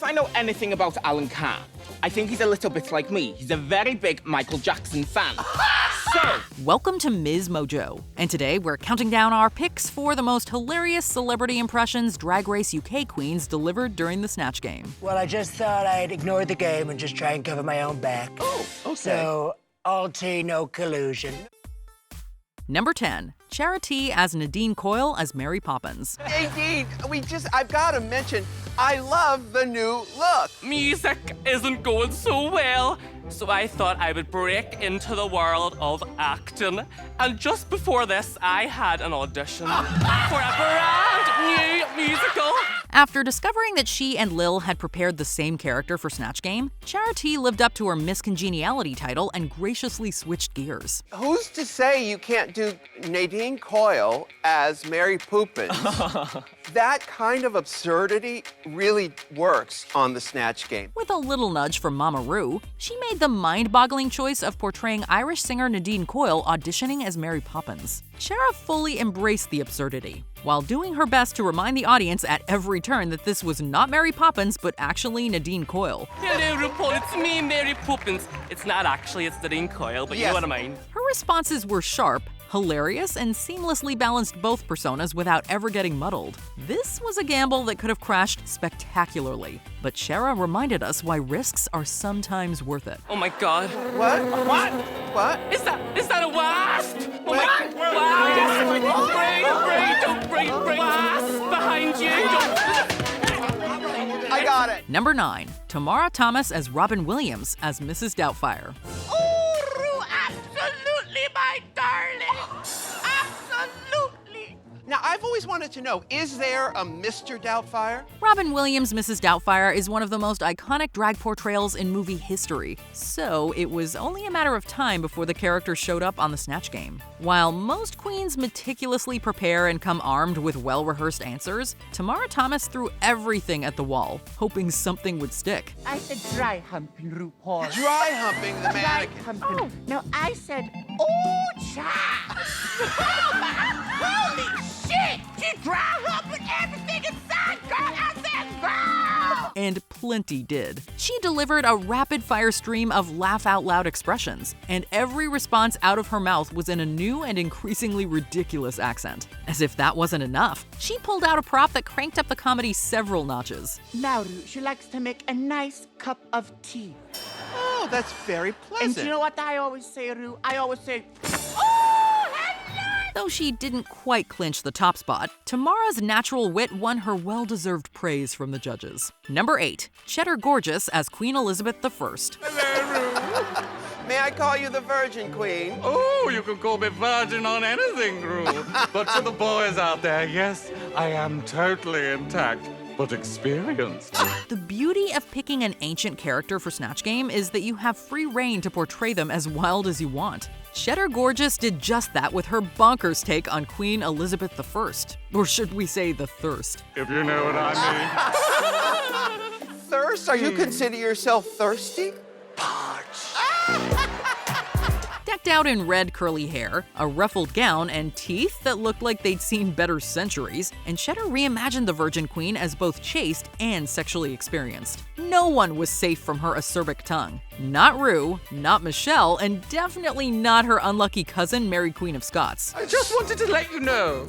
If I know anything about Alan Carr, I think he's a little bit like me. He's a very big Michael Jackson fan. So, welcome to MsMojo, and today we're counting down our picks for the most hilarious celebrity impressions Drag Race UK queens delivered during the Snatch Game. Well, I just thought I'd ignore the game and just try and cover my own back. oh, okay. So, No Collusion. Number 10, Charity as Nadine Coyle as Mary Poppins. Nadine, I've got to mention, I love the new look. Music isn't going so well, so I thought I would break into the world of acting. And just before this, I had an audition for a brand new musical. After discovering that she and Lil had prepared the same character for Snatch Game, Charity lived up to her Miss Congeniality title and graciously switched gears. Who's to say you can't do Nadine Coyle as Mary Poppins? That kind of absurdity really works on the Snatch Game. With a little nudge from Mama Ru, she made the mind-boggling choice of portraying Irish singer Nadine Coyle auditioning as Mary Poppins. Shera fully embraced the absurdity, while doing her best to remind the audience at every turn that this was not Mary Poppins, but actually Nadine Coyle. Hello, RuPaul, it's me, Mary Poppins. It's not actually, it's Nadine Coyle, but you know what I mean. Her responses were sharp, hilarious, and seamlessly balanced both personas without ever getting muddled. This was a gamble that could have crashed spectacularly, but Shera reminded us why risks are sometimes worth it. Oh my god. What? What? Is that a wasp? Oh my god. Wow. Bring wasp behind you. I got it. Number 9, Tamara Thomas as Robin Williams as Mrs. Doubtfire. Oh, absolutely, my darling. Absolutely. Now, I've always wanted to know, is there a Mr. Doubtfire? Robin Williams' Mrs. Doubtfire is one of the most iconic drag portrayals in movie history, so it was only a matter of time before the character showed up on the Snatch Game. While most queens meticulously prepare and come armed with well-rehearsed answers, Tamara Thomas threw everything at the wall, hoping something would stick. I said dry humping, RuPaul. Dry humping the Dry mannequin. humping. Oh, no, I said, oh, child. Holy shit! She dry humping everything inside, girl. I said, girl! And plenty did. She delivered a rapid-fire stream of laugh-out-loud expressions, and every response out of her mouth was in a new and increasingly ridiculous accent. As if that wasn't enough, she pulled out a prop that cranked up the comedy several notches. Now, Ru, she likes to make a nice cup of tea. Oh, that's very And pleasant. you know what I always say, Ru? I always say, Though she didn't quite clinch the top spot, Tamara's natural wit won her well-deserved praise from the judges. Number 8, Cheddar Gorgeous as Queen Elizabeth I. May I call you the Virgin Queen? Oh, you can call me virgin on anything, Ru. But for the boys out there, yes, I am totally intact, but experienced. The beauty of picking an ancient character for Snatch Game is that you have free reign to portray them as wild as you want. Cheddar Gorgeous did just that with her bonkers take on Queen Elizabeth I. Or should we say the Thirst? If you know what I mean. Thirst? Are you consider yourself thirsty? Decked out in red curly hair, a ruffled gown, and teeth that looked like they'd seen better centuries, and Cheddar reimagined the Virgin Queen as both chaste and sexually experienced. No one was safe from her acerbic tongue. Not Ru, not Michelle, and definitely not her unlucky cousin, Mary Queen of Scots. I just wanted to let you know.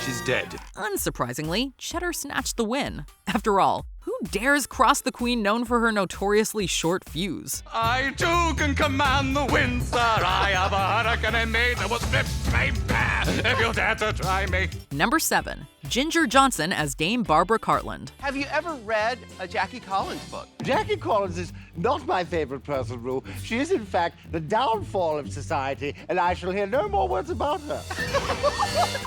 She's dead. Unsurprisingly, Cheddar snatched the win. After all, who dares cross the queen known for her notoriously short fuse? I too can command the wind, sir. I have a hurricane in me that will strip straight bare if you dare to try me. Number 7, Ginger Johnson as Dame Barbara Cartland. Have you ever read a Jackie Collins book? Jackie Collins is not my favorite person, Ru. She is, in fact, the downfall of society, and I shall hear no more words about her.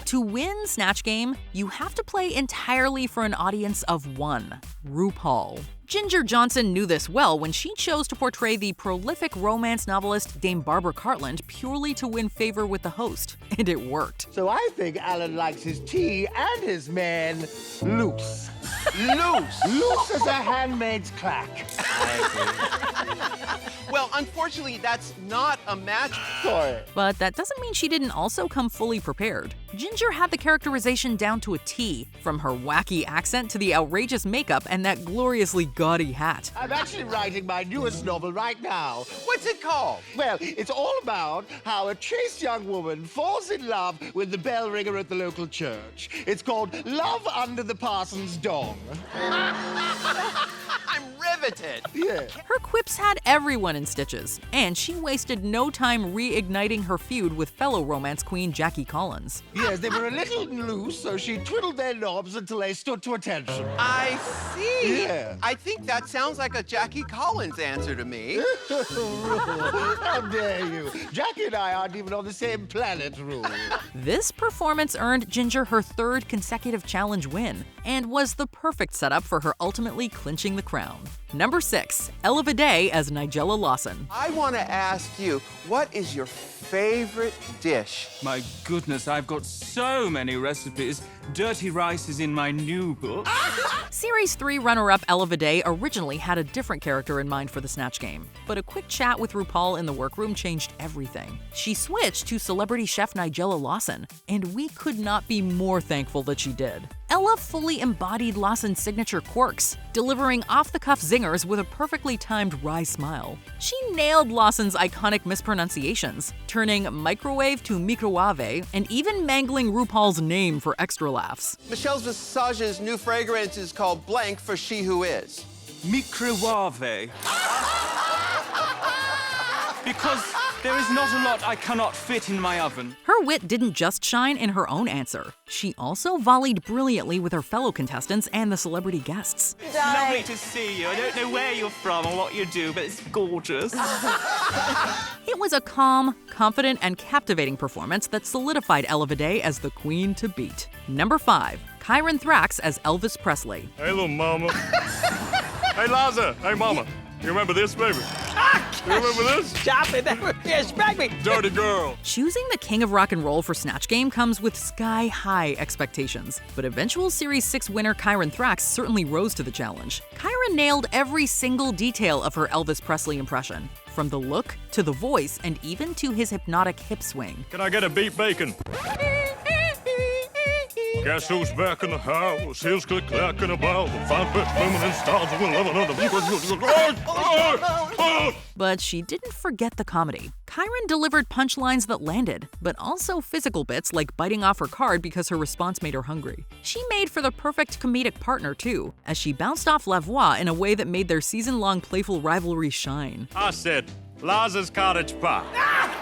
To win Snatch Game, you have to play entirely for an audience of one, RuPaul. Ginger Johnson knew this well when she chose to portray the prolific romance novelist Dame Barbara Cartland purely to win favor with the host, and it worked. So I think Alan likes his tea and his men loose. Loose. Loose as a handmaid's clack. Well, unfortunately, that's not a match. Sorry. But that doesn't mean she didn't also come fully prepared. Ginger had the characterization down to a T, from her wacky accent to the outrageous makeup and that gloriously gaudy hat. I'm actually writing my newest novel right now. What's it called? Well, it's all about how a chaste young woman falls in love with the bell ringer at the local church. It's called Love Under the Parson's Dong. I'm riveted. Yeah. Her quips had everyone in stitches, and she wasted no time reigniting her feud with fellow romance queen Jackie Collins. Yes, they were a little loose, so she twiddled their knobs until they stood to attention. I see. Yeah. I think that sounds like a Jackie Collins answer to me. How dare you? Jackie and I aren't even on the same planet, Rue. This performance earned Ginger her third consecutive challenge win, and was the perfect setup for her ultimately clinching the crown. Number 6, Ella Vidae as Nigella Lawson. I want to ask you, what is your favorite dish? My goodness, I've got so many recipes. Dirty rice is in my new book. Series 3 runner-up Ella Vidae originally had a different character in mind for the Snatch Game, but a quick chat with RuPaul in the workroom changed everything. She switched to celebrity chef Nigella Lawson, and we could not be more thankful that she did. Ella fully embodied Lawson's signature quirks, delivering off-the-cuff zingers with a perfectly timed wry smile. She nailed Lawson's iconic mispronunciations, turning microwave to microwave, and even mangling RuPaul's name for extra laughs. Michelle Visage's new fragrance is called Blank for She Who Is. Microwave. Because there is not a lot I cannot fit in my oven. Her wit didn't just shine in her own answer. She also volleyed brilliantly with her fellow contestants and the celebrity guests. It's lovely to see you. I don't know where you're from or what you do, but it's gorgeous. It was a calm, confident, and captivating performance that solidified Ella Vidae as the queen to beat. Number 5, Kirenthra as Elvis Presley. Hey, little mama. Hey, Liza. Hey, mama. You remember this, baby? You remember this? Stop it. Respect me. Dirty girl. Choosing the king of rock and roll for Snatch Game comes with sky-high expectations, but eventual Series 6 winner Kirenthra certainly rose to the challenge. Kiren nailed every single detail of her Elvis Presley impression, from the look to the voice and even to his hypnotic hip swing. Can I get a beef bacon? Guess who's back in the house? Heels click clacking about. The five best feminine stars will love another. But she didn't forget the comedy. Kiren delivered punchlines that landed, but also physical bits like biting off her card because her response made her hungry. She made for the perfect comedic partner too, as she bounced off Lavo in a way that made their season-long playful rivalry shine. I said, Liza's cottage pie.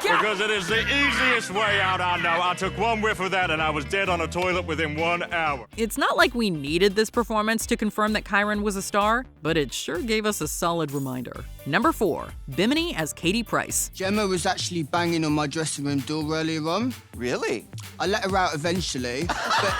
Because it is the easiest way out I know. I took one whiff of that and I was dead on a toilet within 1 hour. It's not like we needed this performance to confirm that Kiren was a star, but it sure gave us a solid reminder. Number 4, Bimini as Katie Price. Gemma was actually banging on my dressing room door earlier on. Really? I let her out eventually, but...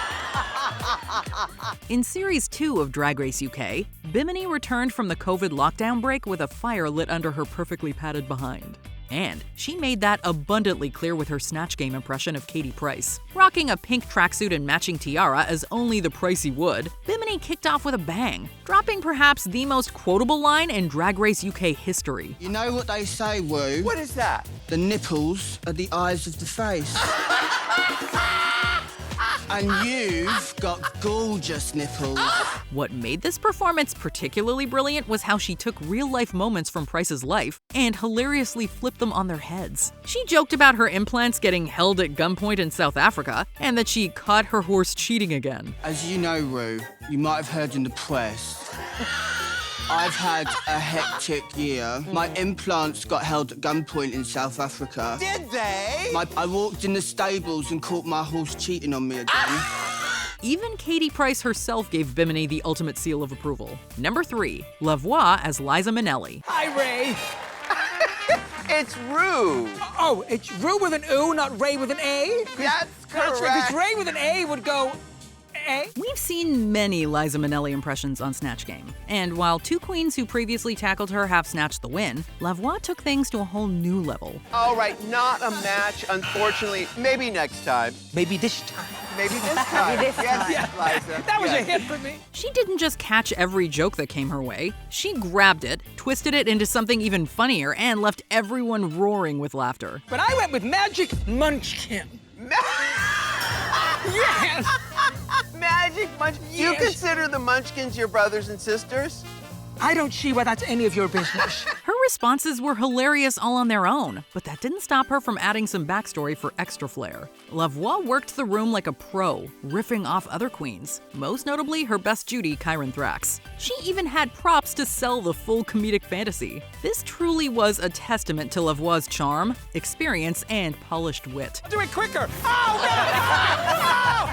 In Series 2 of Drag Race UK, Bimini returned from the COVID lockdown break with a fire lit under her perfectly padded behind. And she made that abundantly clear with her Snatch Game impression of Katie Price. Rocking a pink tracksuit and matching tiara as only the Pricey would, Bimini kicked off with a bang, dropping perhaps the most quotable line in Drag Race UK history. You know what they say, Woo? What is that? The nipples are the eyes of the face. And you've got gorgeous nipples. What made this performance particularly brilliant was how she took real-life moments from Price's life and hilariously flipped them on their heads. She joked about her implants getting held at gunpoint in South Africa and that she caught her horse cheating again. As you know, Rue, you might have heard in the press, I've had a hectic year. My implants got held at gunpoint in South Africa. Did they? I walked in the stables and caught my horse cheating on me again. Even Katie Price herself gave Bimini the ultimate seal of approval. Number 3, Voix as Liza Minnelli. Hi, Ray. It's Rue. Oh, it's Rue with an O, not Ray with an A? That's correct. Because Ray with an A would go... We've seen many Liza Minnelli impressions on Snatch Game, and while two queens who previously tackled her have snatched the win, Lavo took things to a whole new level. All right, not a match, unfortunately. Maybe next time. Maybe this time. Maybe this time. Maybe this time. Yes, Liza. That was Yes. a hit for me. She didn't just catch every joke that came her way, she grabbed it, twisted it into something even funnier, and left everyone roaring with laughter. But I went with Magic Munchkin. Yes! Magic Munchkins. You consider the Munchkins your brothers and sisters? I don't see why that's any of your business. Her responses were hilarious all on their own, but that didn't stop her from adding some backstory for extra flair. Lavo worked the room like a pro, riffing off other queens, most notably her best Judy, Kirenthra. She even had props to sell the full comedic fantasy. This truly was a testament to Lavoie's charm, experience, and polished wit. Do it quicker! Oh, God!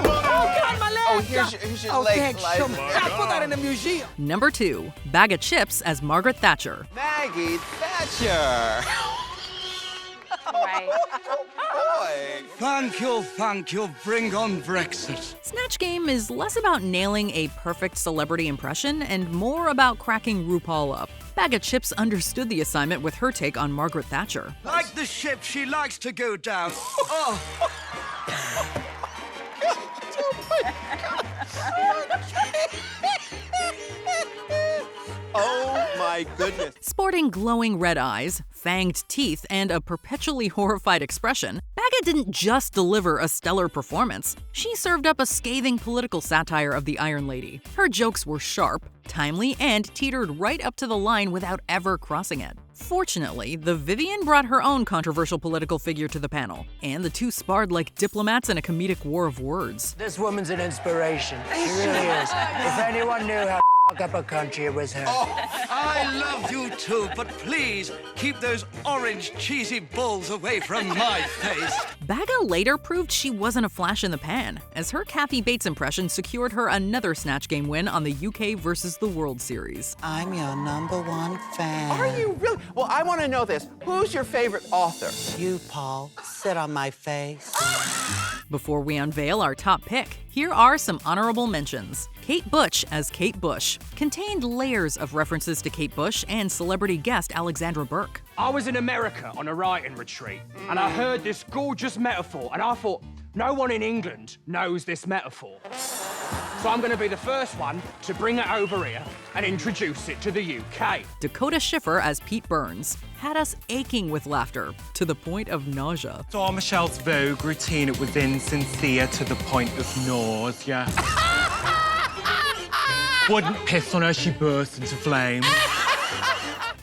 Oh, God, my leg! Oh, here's your leg, thanks Liza. so much. I'll put that in a museum. Number 2, Baga Chipz as Margaret Thatcher. Maggie Thatcher. Right. Boy. Thank you, bring on Brexit. Snatch Game is less about nailing a perfect celebrity impression and more about cracking RuPaul up. Baga Chipz understood the assignment with her take on Margaret Thatcher. Like the ship, she likes to go down. Oh. Oh my goodness. Sporting glowing red eyes, fanged teeth, and a perpetually horrified expression, Baga didn't just deliver a stellar performance. She served up a scathing political satire of the Iron Lady. Her jokes were sharp, timely, and teetered right up to the line without ever crossing it. Fortunately, the Vivian brought her own controversial political figure to the panel, and the two sparred like diplomats in a comedic war of words. This woman's an inspiration. She really is. If anyone knew how to fuck up a country, it was her. I love you too, but please keep those orange cheesy balls away from my face. Baga later proved she wasn't a flash in the pan, as her Kathy Bates impression secured her another Snatch Game win on the UK versus the World Series. I'm your #1 fan. Are you really? Well, I want to know this. Who's your favorite author? You, Paul. Sit on my face. Before we unveil our top pick, here are some honorable mentions. Kate Bush as Kate Bush contained layers of references to Kate Bush and celebrity guest Alexandra Burke. I was in America on a writing retreat, and I heard this gorgeous metaphor, and I thought, no one in England knows this metaphor. So I'm going to be the first one to bring it over here and introduce it to the UK. Dakota Schiffer as Pete Burns had us aching with laughter to the point of nausea. Saw Michelle's Vogue routine. It was insincere to the point of nausea. Wouldn't piss on her, she burst into flames.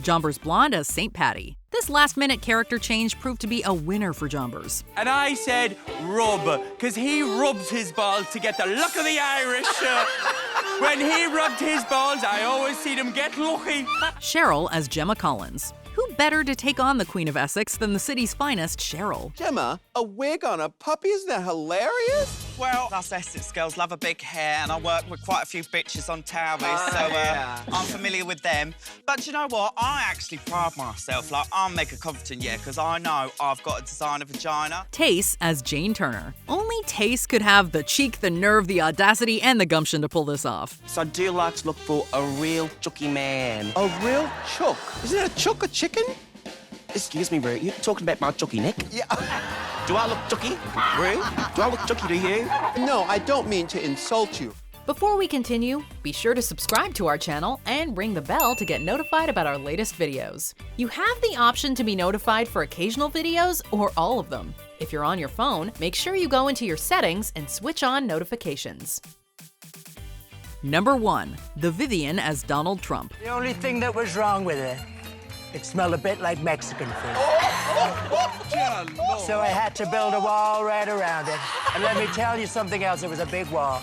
Jombers Blonde as St. Patty. This last-minute character change proved to be a winner for Jombers. And I said rub, because he rubs his balls to get the luck of the Irish. When he rubbed his balls, I always see them get lucky. Cheryl as Gemma Collins. Who better to take on the Queen of Essex than the city's finest, Cheryl? Gemma, a wig on a puppy? Isn't that hilarious? Well, us Essex girls love a big hair, and I work with quite a few bitches on towers, I'm familiar with them. But you know what? I actually pride myself. Like, I'm mega confident, because I know I've got a designer vagina. Tace as Jane Turner. Only Tace could have the cheek, the nerve, the audacity, and the gumption to pull this off. So I do like to look for a real chucky man. A real chook? Isn't it a chook a chicken? Excuse me, Rue, you talking about my chucky neck? Yeah. Do I look chucky, Rue? Do I look chucky to you? No, I don't mean to insult you. Before we continue, be sure to subscribe to our channel and ring the bell to get notified about our latest videos. You have the option to be notified for occasional videos or all of them. If you're on your phone, make sure you go into your settings and switch on notifications. Number 1, the Vivian as Donald Trump. The only thing that was wrong with it, it smelled a bit like Mexican food. So I had to build a wall right around it. And let me tell you something else, it was a big wall.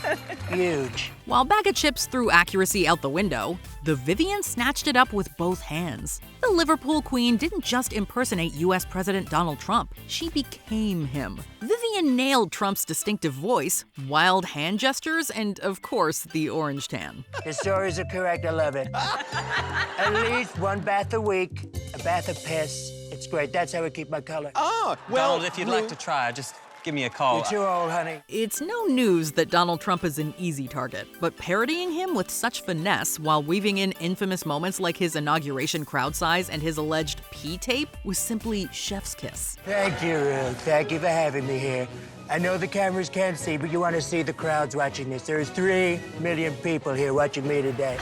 Huge. While Baga Chipz threw accuracy out the window, the Vivian snatched it up with both hands. The Liverpool Queen didn't just impersonate US President Donald Trump, she became him. Vivian nailed Trump's distinctive voice, wild hand gestures, and of course, the orange tan. Your stories are correct, I love it. At least one bath a week, a bath of piss. It's great, that's how I keep my color. Oh, well, Donald, if you'd like to try, just give me a call. You're too old, honey. It's no news that Donald Trump is an easy target, but parodying him with such finesse while weaving in infamous moments like his inauguration crowd size and his alleged pee tape was simply chef's kiss. Thank you, Ruth. Thank you for having me here. I know the cameras can't see, but you want to see the crowds watching this. There's 3 million people here watching me today.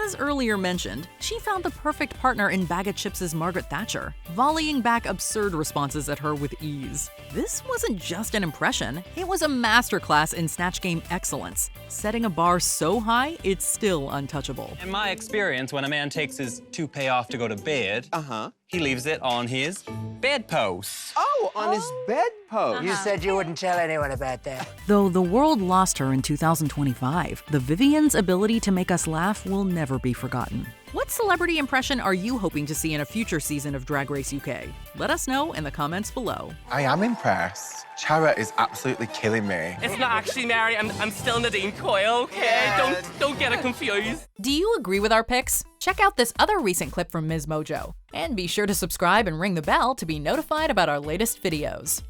As earlier mentioned, she found the perfect partner in Baga Chipz' Margaret Thatcher, volleying back absurd responses at her with ease. This wasn't just an impression, it was a masterclass in Snatch Game excellence, setting a bar so high it's still untouchable. In my experience, when a man takes his toupee off to go to bed, he leaves it on his bedpost. Oh, on his bedpost. You said you wouldn't tell anyone about that. Though the world lost her in 2025, the Vivian's ability to make us laugh will never be forgotten. What celebrity impression are you hoping to see in a future season of Drag Race UK? Let us know in the comments below. I am impressed. Chara is absolutely killing me. It's not actually Mary. I'm still Nadine Coyle, okay? Don't get it confused. Do you agree with our picks? Check out this other recent clip from MsMojo. And be sure to subscribe and ring the bell to be notified about our latest videos.